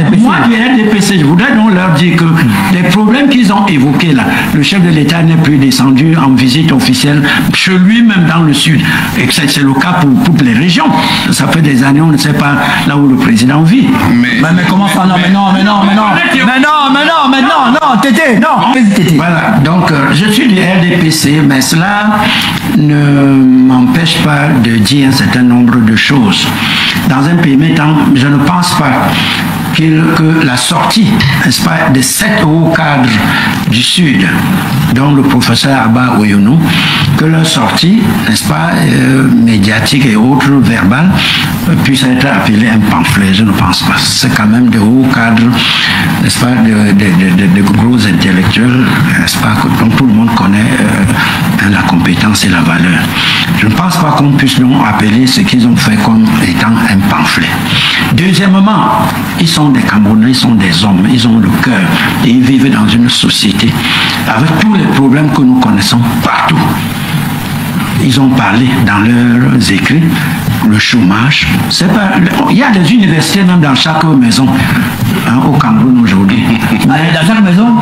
RDPC. Moi, du RDPC, je voudrais donc leur dire que les problèmes qu'ils ont évoqués là, le chef de l'État n'est plus descendu en visite officielle chez lui-même dans le sud. Et que c'est le cas pour toutes les régions. Ça fait des années, on ne sait pas là où le président vit. Mais comment ça? Non, Tété, non. Voilà, donc je suis du RDPC, mais cela ne m'empêche pas de dire un certain nombre de choses. Dans un premier temps, je ne pense pas que la sortie, n'est-ce pas, de 7 hauts cadres du Sud, dont le professeur Abba Oyonou, que leur sortie, n'est-ce pas, médiatique et autres, verbale, puisse être appelée un pamphlet. Je ne pense pas. C'est quand même de hauts cadres, n'est-ce pas, de gros intellectuels, n'est-ce pas, dont tout le monde connaît la compétence et la valeur. Je ne pense pas qu'on puisse donc appeler ce qu'ils ont fait comme étant un pamphlet. Deuxièmement, ils sont des Camerounais, ils sont des hommes, ils ont le cœur et ils vivent dans une société avec tous les problèmes que nous connaissons partout. Ils ont parlé dans leurs écrits, le chômage. Il y a des universités même dans chaque maison au Cameroun aujourd'hui. Dans chaque maison?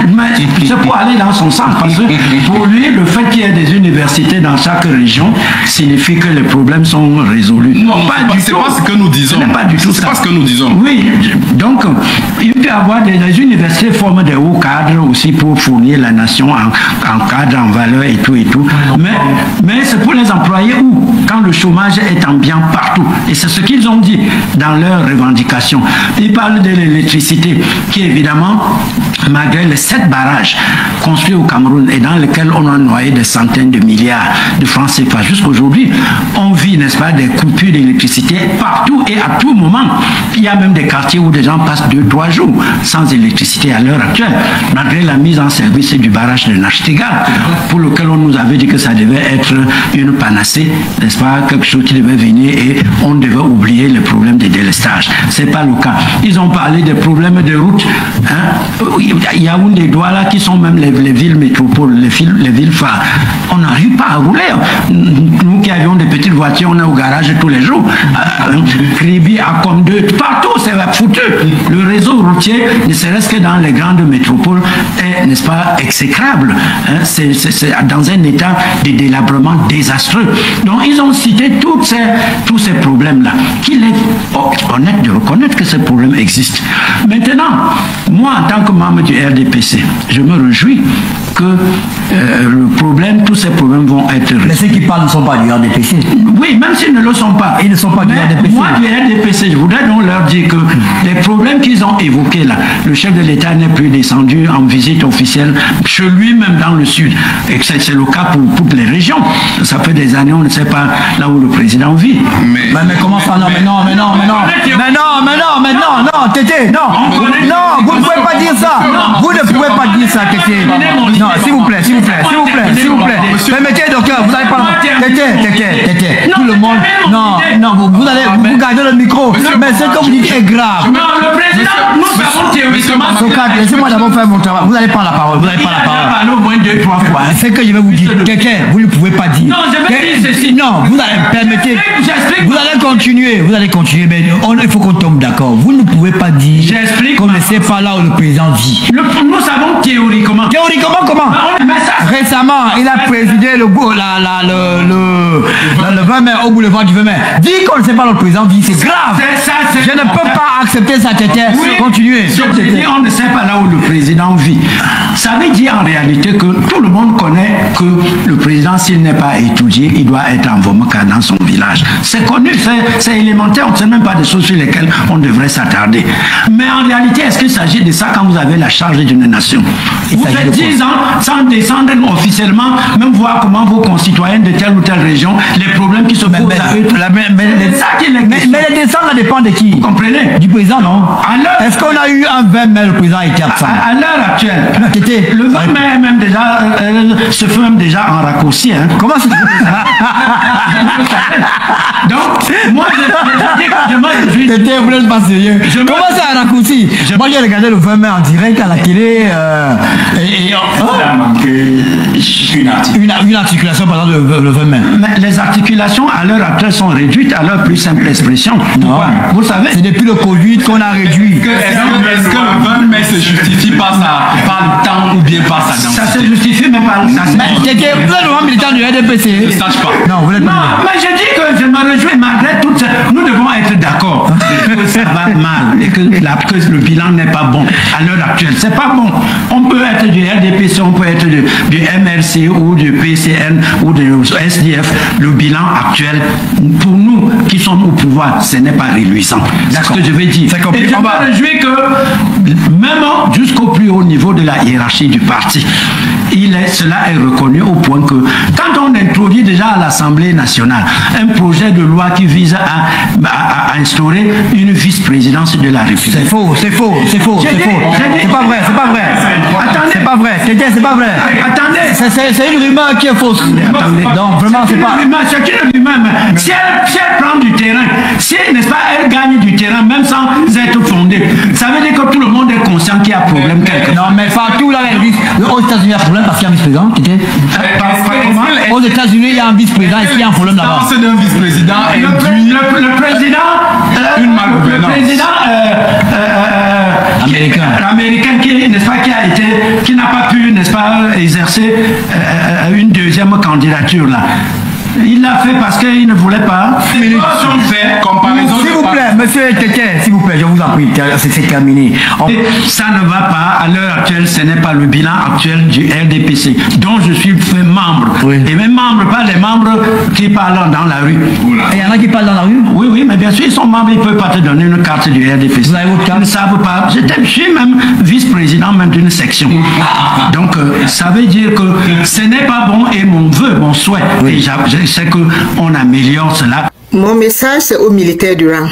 C'est pour aller dans son sens. Parce que pour lui, le fait qu'il y ait des universités dans chaque région signifie que les problèmes sont résolus. Non, c'est pas ce que nous disons. Ce n'est pas du tout ça. C'est pas ce que nous disons. Oui, donc il peut y avoir des universités forment des hauts cadres aussi pour fournir la nation en cadre, en valeur et tout et tout. Mais c'est pour les employés où, quand le chômage est ambiant partout, et c'est ce qu'ils ont dit dans leurs revendications. Ils parlent de l'électricité qui, évidemment, malgré les 7 barrages construits au Cameroun et dans lesquels on a noyé des centaines de milliards de francs CFA jusqu'aujourd'hui, on vit, n'est-ce pas, des coupures d'électricité partout et à tout moment. Il y a même des quartiers où des gens passent 2-3 jours sans électricité à l'heure actuelle, malgré la mise en service du barrage de Nachtigal, pour lequel on nous avait dit que ça devait être une panacée, n'est-ce pas, quelque chose qui devait venir et on devait oublier les problèmes de délestage. Ce n'est pas le cas. Ils ont parlé des problèmes de route. Il y a des Douala qui sont même les villes métropoles, les villes phares. On n'arrive pas à rouler. Nous qui avions des petites voitures, on est au garage tous les jours. Kribi, Akomde, partout, c'est foutu. Le réseau routier, ne serait-ce que dans les grandes métropoles, est, n'est-ce pas, exécrable. C'est dans un état de délabrement désastreux. Donc, ils ont cité tous ces problèmes-là. Qu'il est honnête de reconnaître que ces problèmes existent. Maintenant, moi, en tant que membre du RDPC, je me réjouis que tous ces problèmes vont être résolus. Mais ceux qui parlent ne sont pas du RDPC. Oui, même s'ils ne le sont pas. Ils ne sont pas du RDPC. Moi, du RDPC, je voudrais donc leur dire que les problèmes qu'ils ont évoqués là, le chef de l'État n'est plus descendu en visite officielle chez lui-même dans le sud. Et c'est le cas pour toutes les régions. Ça fait des années, on ne sait pas là où le président vit. Mais comment ça? Non, Tété, non, vous ne pouvez pas dire ça. Vous ne pouvez pas dire ça, Tété. Non, s'il vous plaît. Permettez, docteur, vous allez pas. Tété, tout le monde. Non, vous gardez le micro. Mais ce que vous dites est grave. Non, le président, nous savons théoriquement. Socrate, laissez-moi d'abord faire mon travail. Vous n'allez pas la parole. Parlé au moins 2-3 fois. C'est que je vais vous dire. Tété, vous ne pouvez pas dire. Non, je vais dire ceci. Non, vous allez permettez. Vous allez continuer, mais il faut qu'on tombe d'accord. Vous ne pouvez pas dire qu'on ne sait pas là où le président vit. Nous savons théoriquement. Théoriquement, comment? Récemment, il a présidé le 20 mai au boulevard du 20 mai. Dit qu'on ne sait pas où le président vit, c'est grave. Je ne peux pas accepter ça, Tété. Continuez. On ne sait pas là où le président vit. Ça veut dire en réalité que tout le monde connaît que le président, s'il n'est pas étudié, il doit être en Vomaka dans son village. C'est connu, c'est élémentaire, on ne sait même pas des choses sur lesquelles on devrait s'attarder. Mais en réalité, est-ce qu'il s'agit de ça quand vous avez la charge d'une nation? Vous faites 10 ans sans descendre officiellement, même voir comment vos concitoyens de telle ou telle région, les problèmes qui se posent à eux. Mais les descendants dépendent de qui? Vous comprenez? Du président, non? Est-ce qu'on a eu un 20 mai, le président était absent? À l'heure actuelle, le 20 mai même déjà, se fait même déjà en raccourci. Comment c'est? Donc, moi, je Tété, vous n'êtes pas sérieux. Comment c'est un raccourci? Moi, j'ai regardé le 20 mai en direct à la télé. Une articulation, par exemple, le 20 mai. Mais les articulations, à l'heure actuelle, sont réduites à leur plus simple expression. Pourquoi? Vous savez? C'est depuis le Covid qu'on a réduit. se justifie par le temps ou bien par sa densité. Ça se justifie même pas. Mais Tété, vous êtes vraiment militant du RDPC. Je ne sache pas. Non, vous n'êtes pas. Non, mais je dis que je me réjouis malgré tout ça. Nous devons être d'accord que ça va mal et que le bilan n'est pas bon à l'heure actuelle. C'est pas bon. On peut être du RDPC, on peut être du MRC ou du PCN ou du SDF. Le bilan actuel, pour nous qui sommes au pouvoir, ce n'est pas réjouissant. C'est ce que je vais dire. Et je me réjouis que même jusqu'au plus haut niveau de la hiérarchie du parti, cela est reconnu au point que quand on introduit déjà à l'Assemblée nationale un projet de loi qui vise à instaurer une vice-présidence de la République. C'est faux. C'est pas vrai. Attendez. C'est pas vrai. C'est pas vrai. Attendez. C'est une rumeur qui est fausse. Attendez. Donc vraiment, c'est pas... C'est une rumeur. Si elle prend du terrain, si, n'est-ce pas, elle gagne du terrain, même sans être fondée, ça veut dire que tout le monde est conscient qu'il y a problème quelque part. Non, mais partout là, aux États-Unis, il y a un problème parce qu'il y a un vice-président. Aux États-Unis, il y a un vice-président. Est-ce qu'il y a un problème là-bas? C'est d'un vice-président induit le président, une malgouvernance. Le président américain qui, n'est-ce pas, qui n'a pas pu, n'est-ce pas, exercer une deuxième candidature là. Il l'a fait parce qu'il ne voulait pas. Comparaison. S'il vous plaît, monsieur Tété, s'il vous plaît, je vous en prie, c'est terminé. Ça ne va pas. À l'heure actuelle, ce n'est pas le bilan actuel du RDPC, dont je suis membre. Oui. Et même membre, pas les membres qui parlent dans la rue. Et il y en a qui parlent dans la rue? Oui, mais bien sûr, ils sont membres, ils ne peuvent pas te donner une carte du RDPC. Vous avez votre carte? Ils ne savent pas. Je suis même vice-président même d'une section. Donc, ça veut dire que ce n'est pas bon et mon vœu, mon souhait. Oui. C'est qu'on améliore cela. Mon message, c'est aux militaires du rang.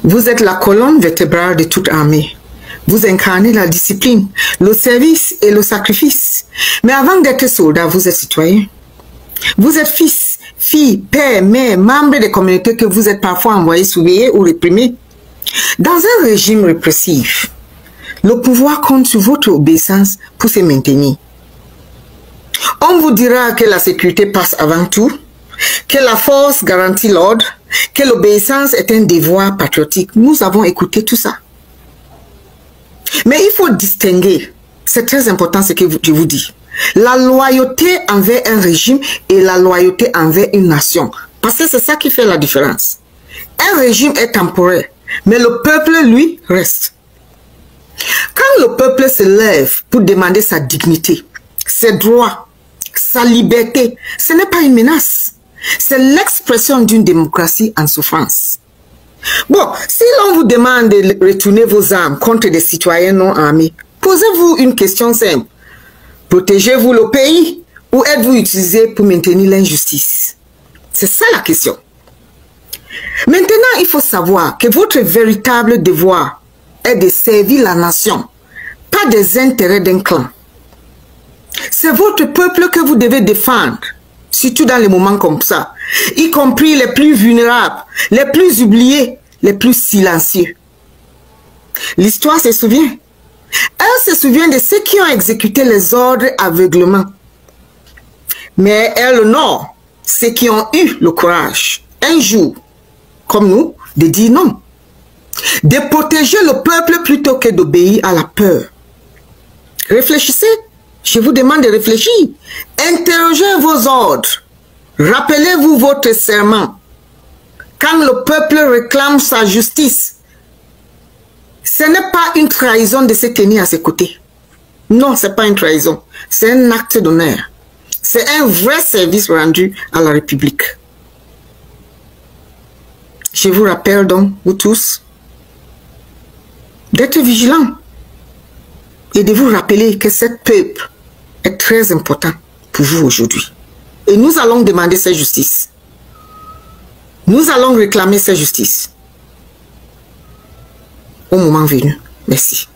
Vous êtes la colonne vertébrale de toute armée. Vous incarnez la discipline, le service et le sacrifice. Mais avant d'être soldat, vous êtes citoyen. Vous êtes fils, fille, père, mère, membre des communautés que vous êtes parfois envoyés surveiller ou réprimer. Dans un régime répressif, le pouvoir compte sur votre obéissance pour se maintenir. On vous dira que la sécurité passe avant tout, que la force garantit l'ordre, que l'obéissance est un devoir patriotique. Nous avons écouté tout ça. Mais il faut distinguer, c'est très important ce que je vous dis, la loyauté envers un régime et la loyauté envers une nation. Parce que c'est ça qui fait la différence. Un régime est temporaire, mais le peuple, lui, reste. Quand le peuple se lève pour demander sa dignité, ses droits, sa liberté, ce n'est pas une menace. C'est l'expression d'une démocratie en souffrance. Bon, si l'on vous demande de retourner vos armes contre des citoyens non armés, posez-vous une question simple. Protégez-vous le pays ou êtes-vous utilisé pour maintenir l'injustice? C'est ça la question. Maintenant, il faut savoir que votre véritable devoir est de servir la nation, pas des intérêts d'un clan. C'est votre peuple que vous devez défendre. Surtout dans les moments comme ça, y compris les plus vulnérables, les plus oubliés, les plus silencieux. L'histoire se souvient. Elle se souvient de ceux qui ont exécuté les ordres aveuglement. Mais elle honore ceux qui ont eu le courage, un jour, comme nous, de dire non. De protéger le peuple plutôt que d'obéir à la peur. Réfléchissez. Je vous demande de réfléchir. Interrogez vos ordres. Rappelez-vous votre serment. Quand le peuple réclame sa justice, ce n'est pas une trahison de se tenir à ses côtés. Non, ce n'est pas une trahison. C'est un acte d'honneur. C'est un vrai service rendu à la République. Je vous rappelle donc, vous tous, d'être vigilants. Et de vous rappeler que ce peuple est très important pour vous aujourd'hui. Et nous allons demander cette justice. Nous allons réclamer cette justice au moment venu. Merci.